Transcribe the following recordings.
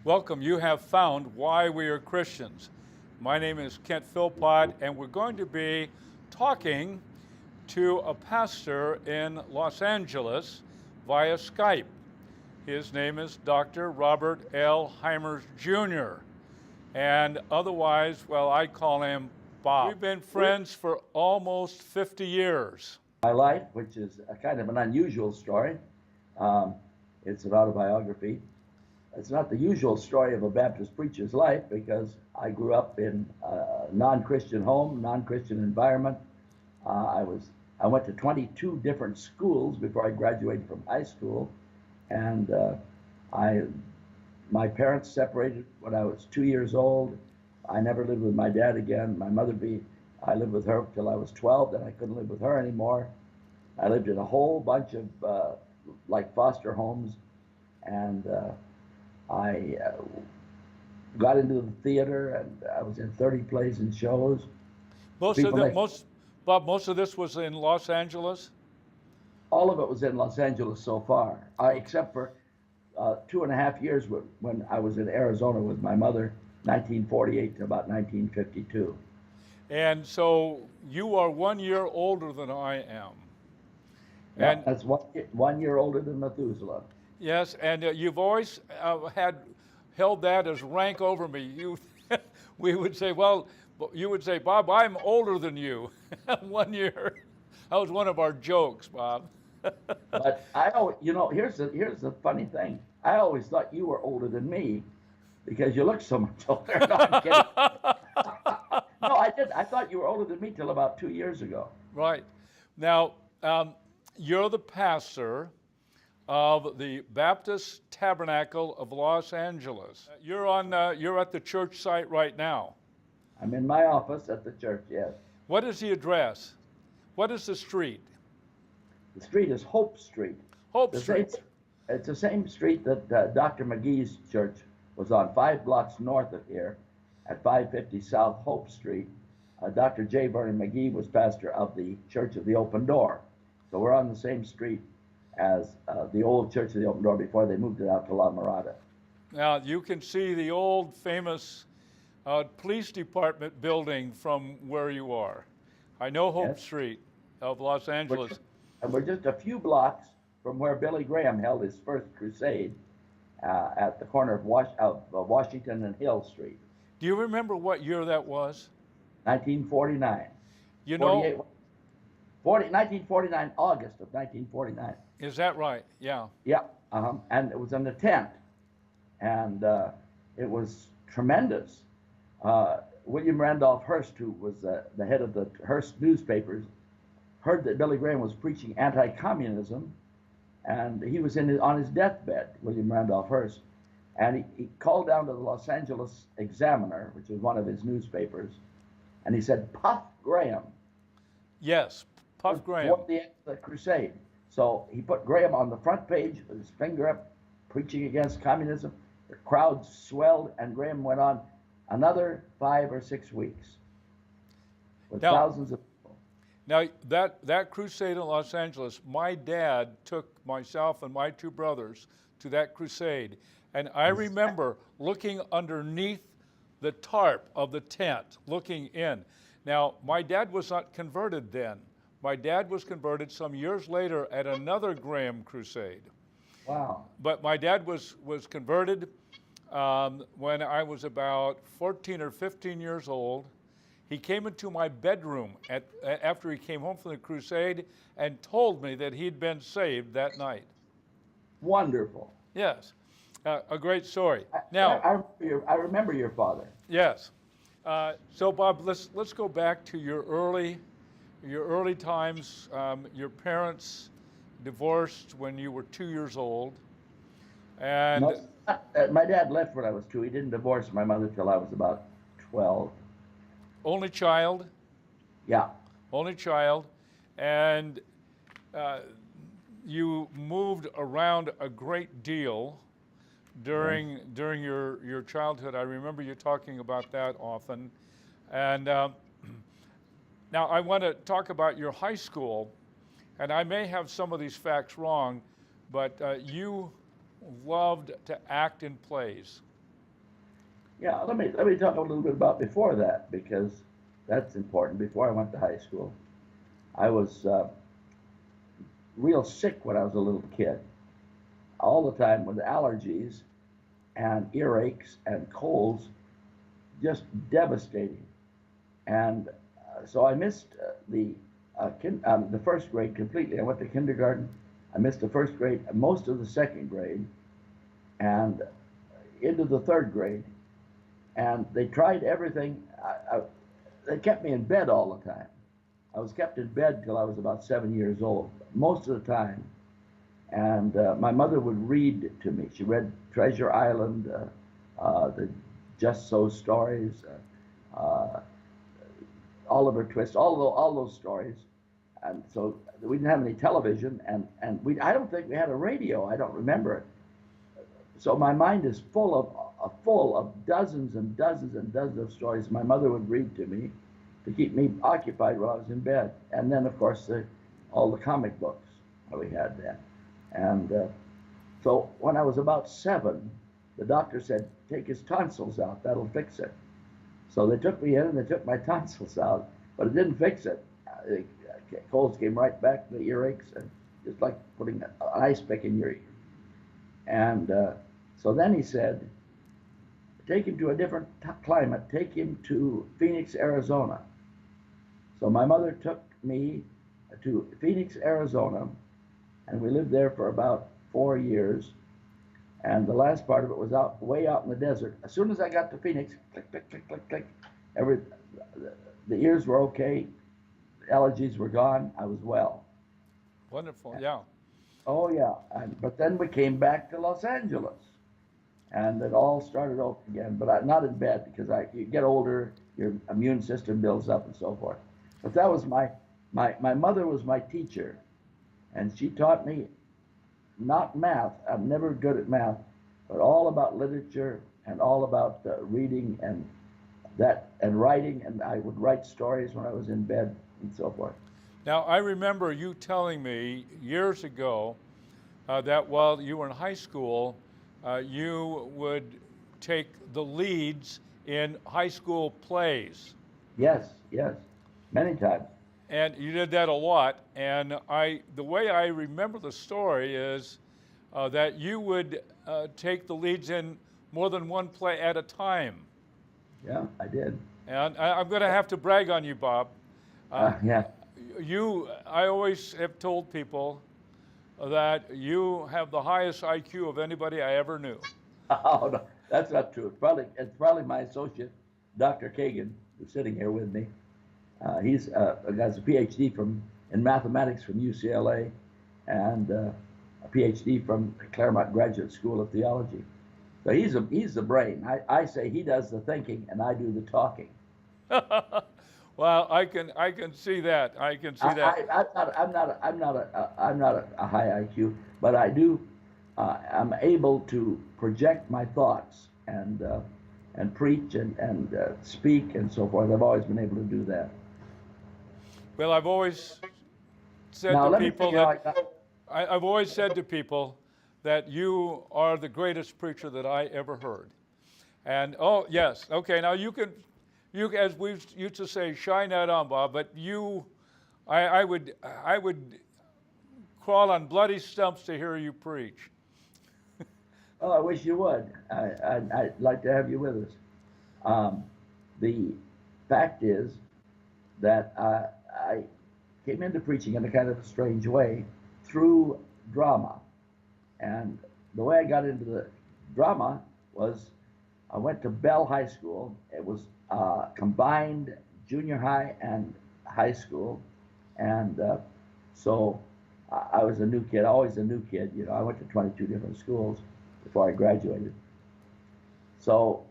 Welcome. You have found why we are Christians. My name is Kent Philpott, and we're going to be talking to a pastor in Los Angeles via Skype. His name is Dr. Robert L. Hymers Jr., and otherwise, well, I call him Bob. We've been friends for almost 50 years. My life, which is a kind of an unusual story. It's an autobiography. It's not the usual story of a Baptist preacher's life because I grew up in a non-Christian home, non-Christian environment. I went to 22 different schools before I graduated from high school, and my parents separated when I was 2 years old. I never lived with my dad again. I lived with her till I was 12, then I couldn't live with her anymore. I lived in a whole bunch of like foster homes, and I got into the theater, and I was in 30 plays and shows. Most of this was in Los Angeles? All of it was in Los Angeles so far, except for 2.5 years when I was in Arizona with my mother, 1948 to about 1952. And so you are 1 year older than I am. Yeah, And that's 1 year older than Methuselah. yes, and you've always held that as rank over me. We would say, well, you would say, Bob, I'm older than you. 1 year. That was one of our jokes, Bob. But here's the funny thing. I always thought you were older than me because you look so much older. No, I'm kidding. No, I did. I thought you were older than me till about 2 years ago. Right. Now, you're the pastor of the Baptist Tabernacle of Los Angeles. You're at the church site right now. I'm in my office at the church, yes. What is the address? What is the street? The street is Hope Street. Hope Street. It's the same street that Dr. McGee's church was on, 5 blocks north of here at 550 South Hope Street. Dr. J. Vernon McGee was pastor of the Church of the Open Door. So we're on the same street as the old Church of the Open Door before they moved it out to La Mirada. Now, you can see the old famous police department building from where you are. I know Hope Street of Los Angeles. We're just a few blocks from where Billy Graham held his first crusade at the corner of Washington and Hill Street. Do you remember what year that was? 1949. You know, 1949, August of 1949. Is that right? Yeah. Yeah, and it was in the tent, and it was tremendous. William Randolph Hearst, who was the head of the Hearst newspapers, heard that Billy Graham was preaching anti-communism, and he was on his deathbed, William Randolph Hearst, and he called down to the Los Angeles Examiner, which was one of his newspapers, and he said, Puff Graham. Yes, Puff Graham. Toward the end of the crusade. So he put Graham on the front page with his finger up, preaching against communism. The crowd swelled, and Graham went on another 5 or 6 weeks with thousands of people. Now, that crusade in Los Angeles, my dad took myself and my 2 brothers to that crusade. And I remember looking underneath the tarp of the tent, looking in. Now, my dad was not converted then. My dad was converted some years later at another Graham crusade. Wow. But my dad was converted when I was about 14 or 15 years old. He came into my bedroom after he came home from the crusade and told me that he'd been saved that night. Wonderful. Yes, a great story. I remember your father. Yes. So Bob, let's go back to your early times. Your parents divorced when you were 2 years old, and No, my dad left when I was 2. He didn't divorce my mother till I was about 12. only child. Yeah. Only child, and you moved around a great deal during your childhood. I remember you talking about that often. And now I want to talk about your high school, and I may have some of these facts wrong, but you loved to act in plays. Yeah, let me talk a little bit about before that because that's important. Before I went to high school, I was real sick when I was a little kid, all the time with allergies and earaches and colds, just devastating. And so I missed the first grade completely. I went to kindergarten. I missed the first grade, most of the second grade, and into the third grade. And they tried everything. They kept me in bed all the time. I was kept in bed till I was about 7 years old, most of the time. And my mother would read to me. She read Treasure Island, the Just So stories, uh, Oliver Twist, all those stories. And so we didn't have any television, and I don't think we had a radio. I don't remember it. So my mind is full of dozens and dozens and dozens of stories my mother would read to me to keep me occupied while I was in bed. And then, of course, all the comic books that we had then. And so when I was about 7, the doctor said, take his tonsils out, that'll fix it. So they took me in and they took my tonsils out, but it didn't fix it. The colds came right back, the earaches, and just like putting an ice pick in your ear. And so then he said, take him to a different climate, take him to Phoenix, Arizona. So my mother took me to Phoenix, Arizona, and we lived there for about 4 years. And the last part of it was way out in the desert. As soon as I got to Phoenix, click, click, click, click, click, the ears were okay, the allergies were gone, I was well. Wonderful, yeah. Oh yeah, but then we came back to Los Angeles, and it all started over again. But not in bed because you get older, your immune system builds up and so forth. But that was my mother was my teacher, and she taught me not math. I'm never good at math, but all about literature and all about reading and writing. And I would write stories when I was in bed and so forth. Now, I remember you telling me years ago that while you were in high school, you would take the leads in high school plays. Yes, yes, many times. And you did that a lot. And the way I remember the story is that you would take the leads in more than one play at a time. Yeah, I did. And I'm going to have to brag on you, Bob. Yeah. I always have told people that you have the highest IQ of anybody I ever knew. Oh, no, that's not true. It's probably my associate, Dr. Kagan, who's sitting here with me. He's has a PhD in mathematics from UCLA and a PhD from Claremont Graduate School of Theology. So he's the brain. I say he does the thinking and I do the talking. Well, I can see that. I can see that. I'm not a high IQ, but I do. I'm able to project my thoughts and preach and speak and so forth. I've always been able to do that. Well, I've always said Now, to let me people tell you that I've always said to people that you are the greatest preacher that I ever heard. And oh yes, okay. Now you as we used to say, shine that on, Bob. But I would crawl on bloody stumps to hear you preach. Oh, I wish you would. I'd like to have you with us. The fact is that I came into preaching in a kind of a strange way through drama. And the way I got into the drama was I went to Bell High School. It was combined junior high and high school. And so I was a new kid, always a new kid. You know, I went to 22 different schools before I graduated. So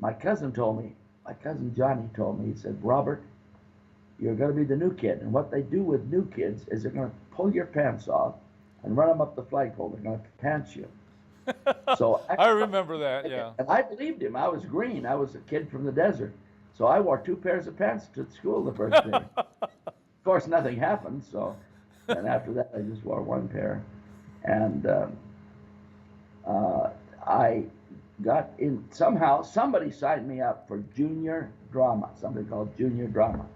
my cousin Johnny told me, he said, Robert, you're going to be the new kid. And what they do with new kids is they're going to pull your pants off and run them up the flagpole. They're going to pants you. So I remember that, yeah. And I believed him. I was green. I was a kid from the desert. So I wore 2 pairs of pants to school the first day. Of course, nothing happened. So, and after that, I just wore 1 pair. And got in somehow. Somebody signed me up for junior drama, something called junior drama.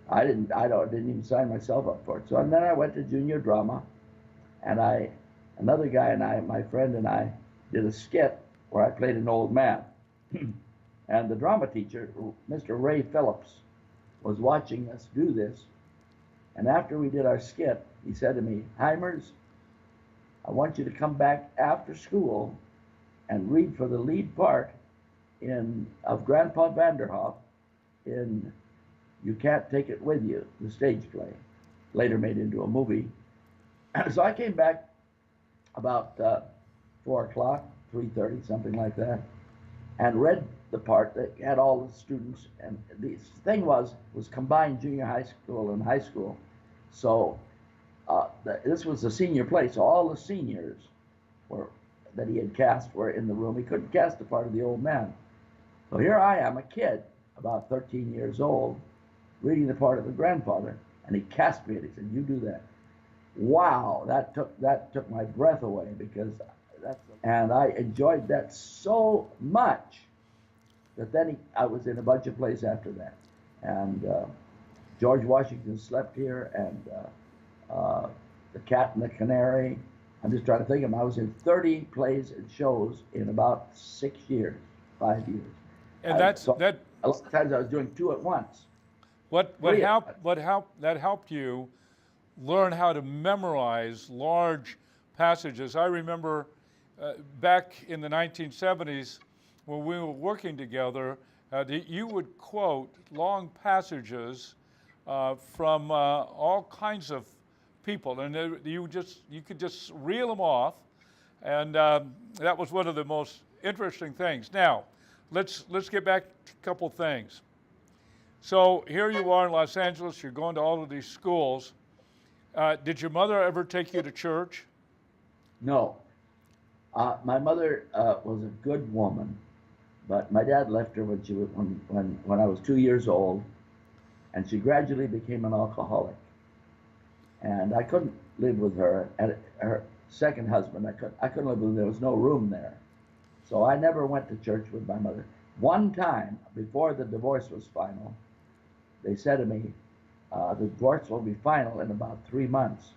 Didn't even sign myself up for it. So and then I went to junior drama, and another guy and I, my friend and I, did a skit where I played an old man. And the drama teacher, Mr. Ray Phillips, was watching us do this. And after we did our skit, he said to me, "Hymers, I want you to come back after school and read for the lead part of Grandpa Vanderhoff in You Can't Take It With You, the stage play, later made into a movie." So I came back about 4 o'clock, 3:30, something like that, and read the part that had all the students. And the thing was combined junior high school and high school. So this was a senior play, so all the seniors that he had cast were in the room. He couldn't cast the part of the old man. So here I am, a kid, about 13 years old, reading the part of the grandfather, and he cast me, and he said, "You do that." Wow, that took my breath away, because and I enjoyed that so much that then I was in a bunch of plays after that. And George Washington Slept Here, and The Cat and the Canary. I'm just trying to think of them. I was in 30 plays and shows in about 6 years, 5 years. And that. A lot of times I was doing 2 at once. What helped you learn how to memorize large passages. I remember back in the 1970s when we were working together, you would quote long passages from all kinds of people, and you could just reel them off, and that was one of the most interesting things. Now, let's get back to a couple things. So here you are in Los Angeles. You're going to all of these schools. Did your mother ever take you to church? No. My mother was a good woman, but my dad left her when I was 2 years old, and she gradually became an alcoholic. And I couldn't live with her. And her second husband, I couldn't live with him. There was no room there. So I never went to church with my mother. One time, before the divorce was final, they said to me, the divorce will be final in about 3 months.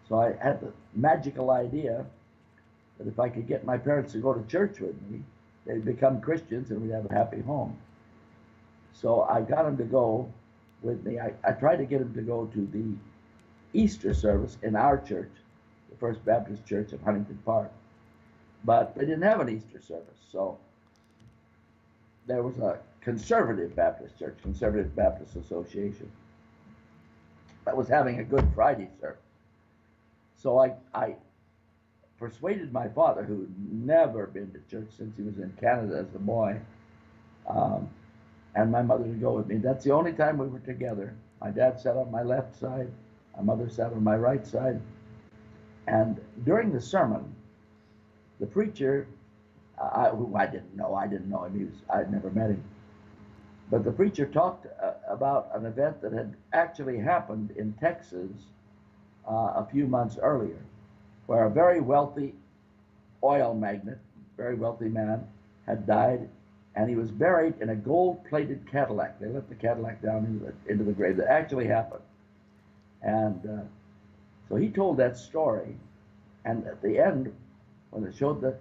So I had the magical idea that if I could get my parents to go to church with me, they'd become Christians and we'd have a happy home. So I got them to go with me. I tried to get them to go to the Easter service in our church, the First Baptist Church of Huntington Park. But they didn't have an Easter service. So there was a conservative Baptist church, Conservative Baptist Association, that was having a Good Friday service. So I persuaded my father, who had never been to church since he was in Canada as a boy, and my mother to go with me. That's the only time we were together. My dad sat on my left side, my mother sat on my right side, and during the sermon, the preacher, who I didn't know him, I'd never met him, but the preacher talked about an event that had actually happened in Texas a few months earlier, where a very wealthy oil magnate, very wealthy man, had died, and he was buried in a gold-plated Cadillac. They let the Cadillac down into the grave. That actually happened. And so he told that story, and at the end, when it showed the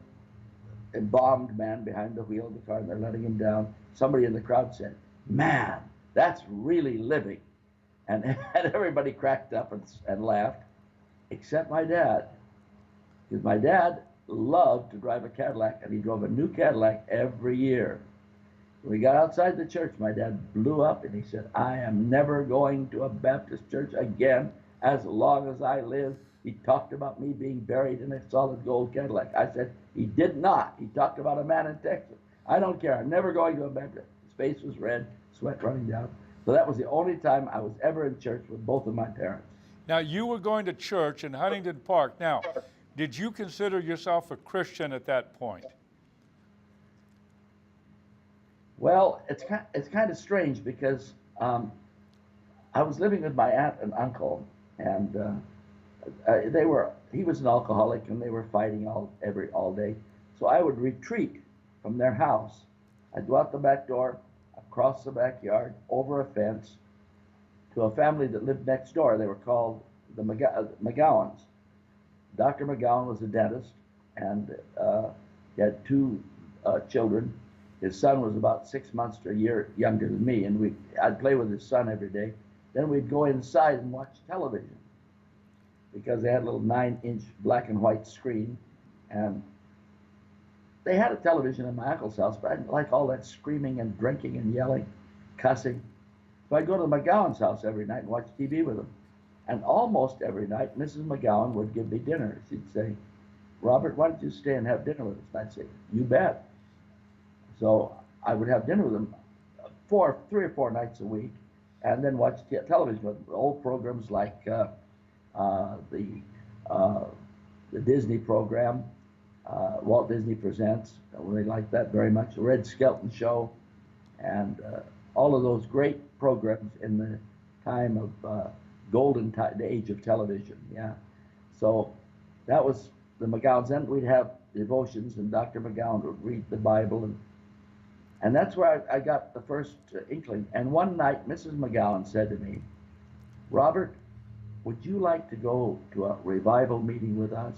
embalmed man behind the wheel of the car and they're letting him down, somebody in the crowd said, "Man, that's really living." And everybody cracked up and laughed, except my dad. Because my dad loved to drive a Cadillac, and he drove a new Cadillac every year. When we got outside the church, my dad blew up and he said, "I am never going to a Baptist church again as long as I live." He talked about me being buried in a solid gold Cadillac. I said, he did not. He talked about a man in Texas. I don't care. I'm never going to a Baptist. His face was red, sweat running down. So that was the only time I was ever in church with both of my parents. Now, you were going to church in Huntington Park. Now, did you consider yourself a Christian at that point? Well, it's kind of strange because I was living with my aunt and uncle, and he was an alcoholic, and they were fighting all day. So I would retreat from their house. I'd go out the back door, across the backyard, over a fence, to a family that lived next door. They were called the McGowans. Dr. McGowan was a dentist, and he had two children. His son was about 6 months to a year younger than me, and I'd play with his son every day. Then we'd go inside and watch television because they had a little 9-inch black and white screen, and they had a television in my uncle's house, but I didn't like all that screaming and drinking and yelling, cussing. So I'd go to the McGowan's house every night and watch TV with them. And almost every night, Mrs. McGowan would give me dinner. She'd say, "Robert, why don't you stay and have dinner with us?" And I'd say, "You bet." So I would have dinner with them 3 or 4 nights a week, and then watch television with them. Old programs like the Disney program, Walt Disney Presents. I really liked that very much. The Red Skelton Show, and all of those great programs in the time of the age of television. Yeah. So that was the McGowans. Then we'd have devotions, and Dr. McGowan would read the Bible, and that's where I got the first inkling. And one night, Mrs. McGowan said to me, "Robert, would you like to go to a revival meeting with us?"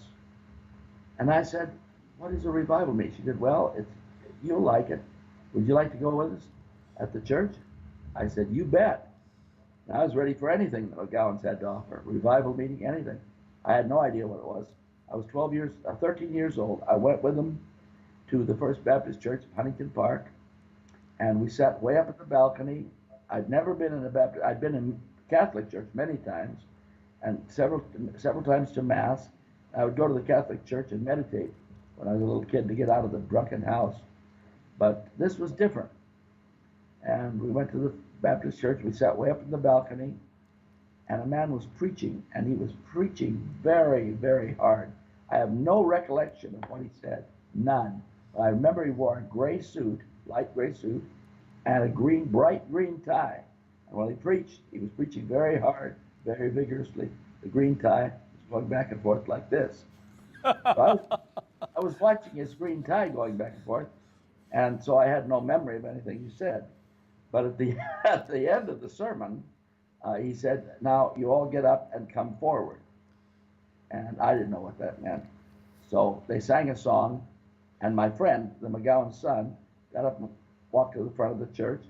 And I said, "What is a revival meeting?" She said, "Well, you'll like it. Would you like to go with us at the church?" I said, "You bet." And I was ready for anything the McGowans had to offer. Revival meeting, anything. I had no idea what it was. I was 13 years old. I went with them to the First Baptist Church of Huntington Park, and we sat way up at the balcony. I'd never been in a Baptist. I'd been in Catholic church many times, and several times to Mass. I would go to the Catholic church and meditate when I was a little kid to get out of the drunken house. But this was different. And we went to the Baptist church. We sat way up in the balcony, and a man was preaching, and he was preaching very, very hard. I have no recollection of what he said, none. But I remember he wore a gray suit, light gray suit, and a bright green tie. And when he preached, he was preaching very hard, very vigorously. The green tie was going back and forth like this. So I was watching his green tie going back and forth, and so I had no memory of anything he said. But at the end of the sermon, he said, "Now you all get up and come forward." And I didn't know what that meant. So they sang a song, and my friend, the McGowan's son, got up and walked to the front of the church.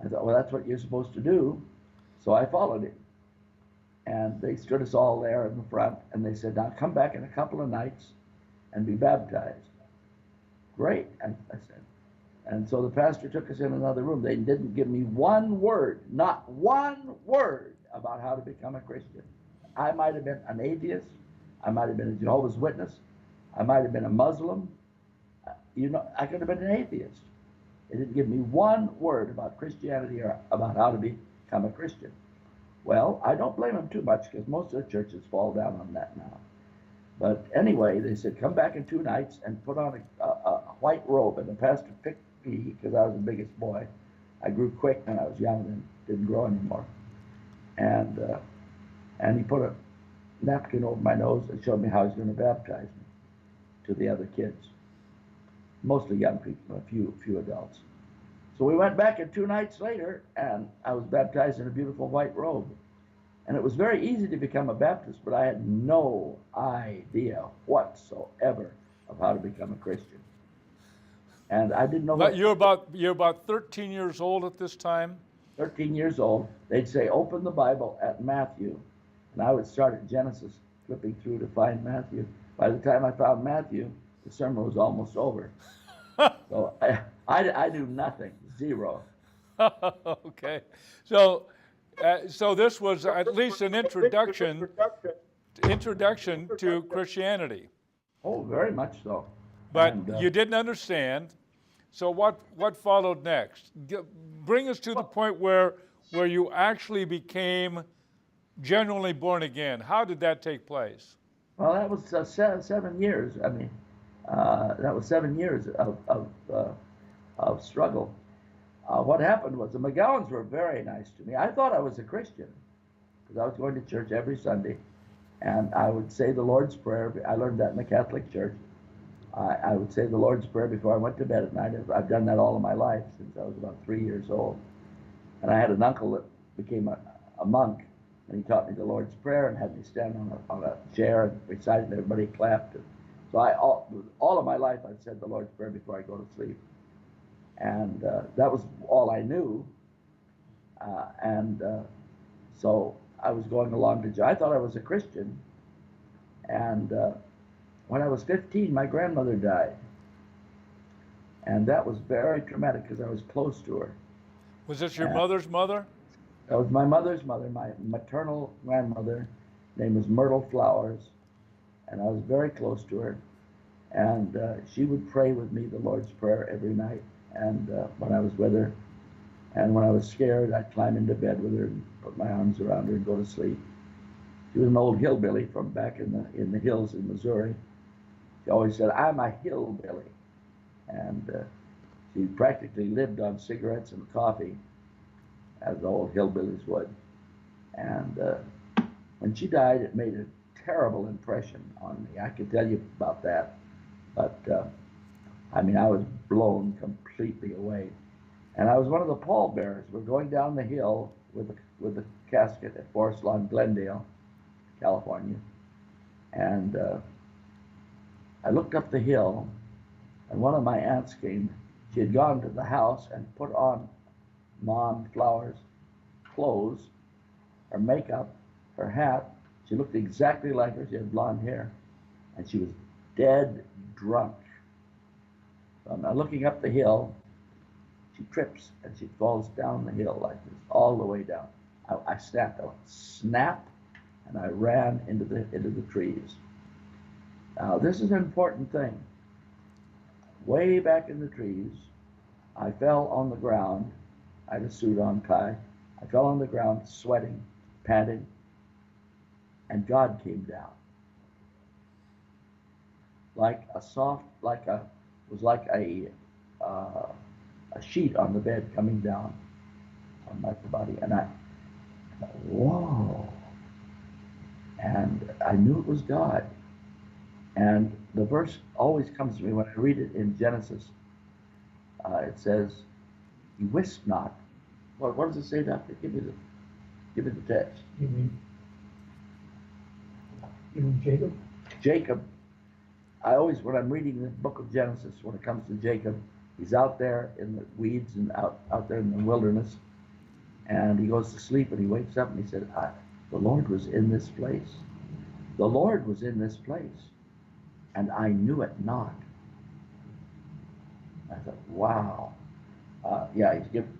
I thought, well, that's what you're supposed to do. So I followed him. And they stood us all there in the front, and they said, "Now come back in a couple of nights and be baptized." Great, I said. And so the pastor took us in another room. They didn't give me one word, not one word, about how to become a Christian. I might have been an atheist. I might have been a Jehovah's Witness. I might have been a Muslim. I could have been an atheist. They didn't give me one word about Christianity or about how to become a Christian. Well, I don't blame them too much, because most of the churches fall down on that now. But anyway, they said, "Come back in 2 nights and put on a white robe." And the pastor picked me because I was the biggest boy. I grew quick when I was young and didn't grow anymore. And he put a napkin over my nose and showed me how he was going to baptize me to the other kids. Mostly young people, a few adults. So we went back, and 2 nights later, and I was baptized in a beautiful white robe. And it was very easy to become a Baptist, but I had no idea whatsoever of how to become a Christian. And I didn't know. But you're about 13 years old at this time? 13 years old. They'd say, "Open the Bible at Matthew." And I would start at Genesis, flipping through to find Matthew. By the time I found Matthew, the sermon was almost over. So I knew nothing, zero. Okay. So this was at least an introduction to Christianity. Oh, very much so. But you didn't understand. So what followed next? Bring us to the point where you actually became genuinely born again. How did that take place? Well, that was 7 years. I mean, that was 7 years of struggle. What happened was the McGowans were very nice to me. I thought I was a Christian because I was going to church every Sunday, and I would say the Lord's Prayer. I learned that in the Catholic Church. I would say the Lord's Prayer before I went to bed at night. I've done that all of my life since I was about 3 years old. And I had an uncle that became a monk, and he taught me the Lord's Prayer and had me stand on a chair and recite it, and everybody clapped. So all of my life I've said the Lord's Prayer before I go to sleep. And that was all I knew. So I was going along I thought I was a Christian. And when I was 15, my grandmother died. And that was very traumatic because I was close to her. Was this your mother's mother? That was my mother's mother, my maternal grandmother. Her name was Myrtle Flowers. And I was very close to her. And she would pray with me the Lord's Prayer every night. And when I was with her, and when I was scared, I'd climb into bed with her and put my arms around her and go to sleep. She was an old hillbilly from back in the hills in Missouri. She always said, "I'm a hillbilly." And she practically lived on cigarettes and coffee, as the old hillbillies would. And when she died, it made a terrible impression on me. I could tell you about that. But, I mean, I was blown completely away. And I was one of the pallbearers. We're going down the hill with the casket at Forest Lawn, Glendale, California. And I looked up the hill, and one of my aunts came. She had gone to the house and put on Mom Flowers' clothes, her makeup, her hat. She looked exactly like her. She had blonde hair. And she was dead drunk. So I'm now looking up the hill. She trips and she falls down the hill like this, all the way down. I snapped. I went snap, and I ran into the trees. Now this is an important thing. Way back in the trees, I fell on the ground. I had a suit on, tie. I fell on the ground, sweating, panting, and God came down. Like a sheet on the bed coming down on my body. And I thought, whoa. And I knew it was God. And the verse always comes to me when I read it in Genesis. It says, "He wist not." What does it say, Doctor? Give me the text. You mean Jacob? Jacob. When I'm reading the book of Genesis, when it comes to Jacob, he's out there in the weeds and out there in the wilderness, and he goes to sleep and he wakes up and he said, "The Lord was in this place. The Lord was in this place, and I knew it not." I thought, wow.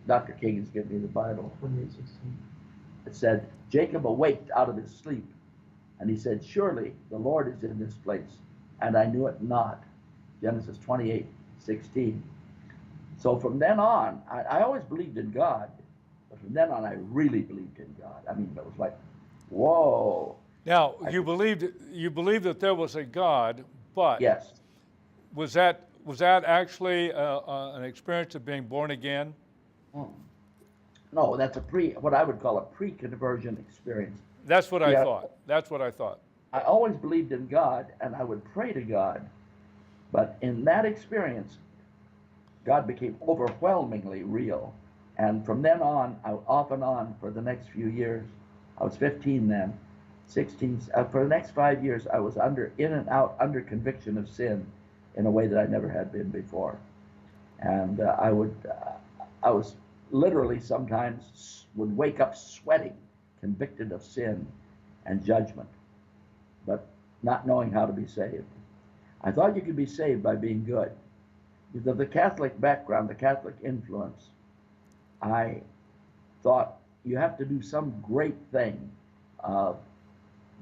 Dr. King has given me the Bible. 28:16. It said, Jacob awaked out of his sleep, and he said, "Surely the Lord is in this place, and I knew it not." Genesis 28:16. So from then on, I always believed in God, but from then on, I really believed in God. I mean, it was like, whoa. Now, you believed that there was a God, but Yes. was that actually an experience of being born again? No, that's what I would call a pre-conversion experience. That's what I thought. That's what I thought. I always believed in God, and I would pray to God. But in that experience, God became overwhelmingly real. And from then on, off and on for the next few years, I was 15 then, 16, for the next 5 years, I was in and out under conviction of sin in a way that I never had been before. And I was literally sometimes would wake up sweating, convicted of sin and judgment, but not knowing how to be saved. I thought you could be saved by being good. Because of the Catholic background, the Catholic influence, I thought you have to do some great thing of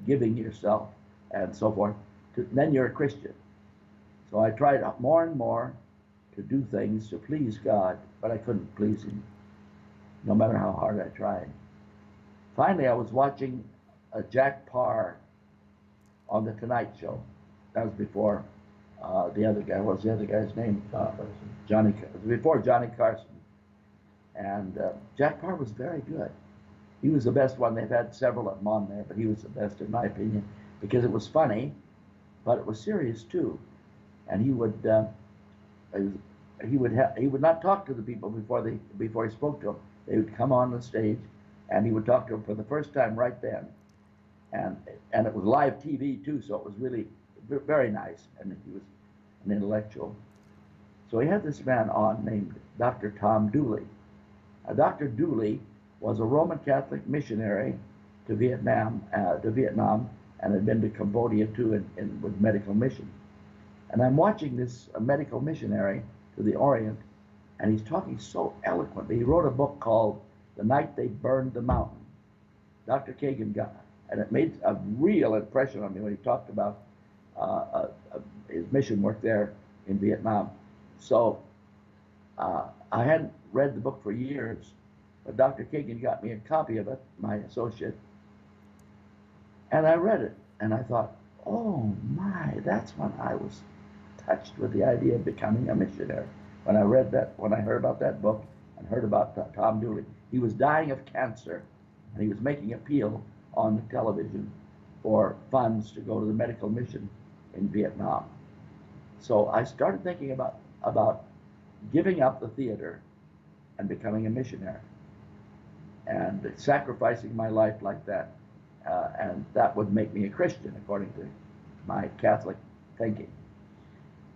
giving yourself and so forth, then you're a Christian. So I tried more and more to do things to please God, but I couldn't please him, no matter how hard I tried. Finally, I was watching Jack Parr on The Tonight Show. That was before the other guy. What was the other guy's name? Johnny. Before Johnny Carson. And Jack Parr was very good. He was the best one. They've had several of them on there, but he was the best in my opinion because it was funny, but it was serious too. and he would not talk to the people before he spoke to them. They would come on the stage, and he would talk to them for the first time right then, and it was live TV too, so it was really very nice, and he was an intellectual. So he had this man on named Dr. Tom Dooley. Dr. Dooley was a Roman Catholic missionary to Vietnam, and had been to Cambodia too with medical mission. And I'm watching this medical missionary to the Orient, and he's talking so eloquently. He wrote a book called The Night They Burned the Mountain. Dr. Kagan got it, and it made a real impression on me when he talked about his mission work there in Vietnam. So I hadn't read the book for years, but Dr. Kagan got me a copy of it, my associate, and I read it, and I thought, oh my, that's when I was touched with the idea of becoming a missionary. When I heard about that book and heard about Tom Dooley. He was dying of cancer, and he was making appeal on the television for funds to go to the medical mission in Vietnam. So I started thinking about giving up the theater and becoming a missionary and sacrificing my life like that. And that would make me a Christian according to my Catholic thinking.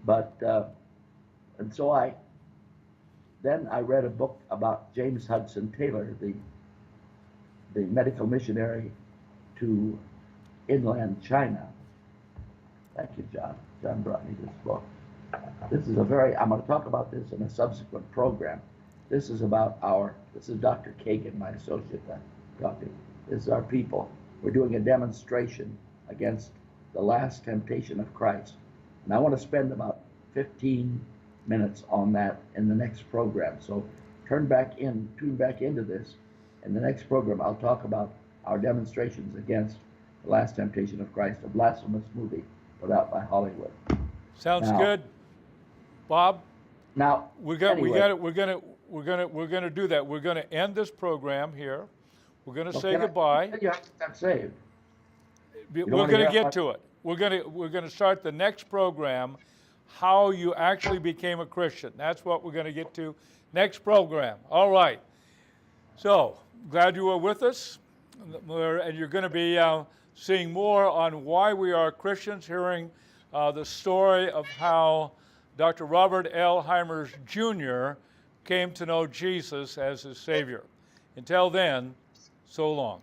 But, and so I read a book about James Hudson Taylor, the medical missionary to inland China. Thank you, John. John brought me this book. This is I'm going to talk about this in a subsequent program. This is Dr. Kagan, my associate I'm talking. This is our people. We're doing a demonstration against the last temptation of Christ. And I want to spend about 15 minutes on that in the next program. So tune back into this. In the next program, I'll talk about our demonstrations against the last temptation of Christ, a blasphemous movie put out by Hollywood. Sounds good, Bob. Now we're gonna do that. We're gonna end this program here. We're gonna say goodbye. You have to get saved. We're gonna get to it. We're gonna start the next program. How you actually became a Christian. That's what we're gonna get to next program. All right. So glad you were with us, and you're going to be seeing more on why we are Christians, hearing the story of how Dr. Robert L. Hymers Jr. came to know Jesus as his Savior. Until then, so long.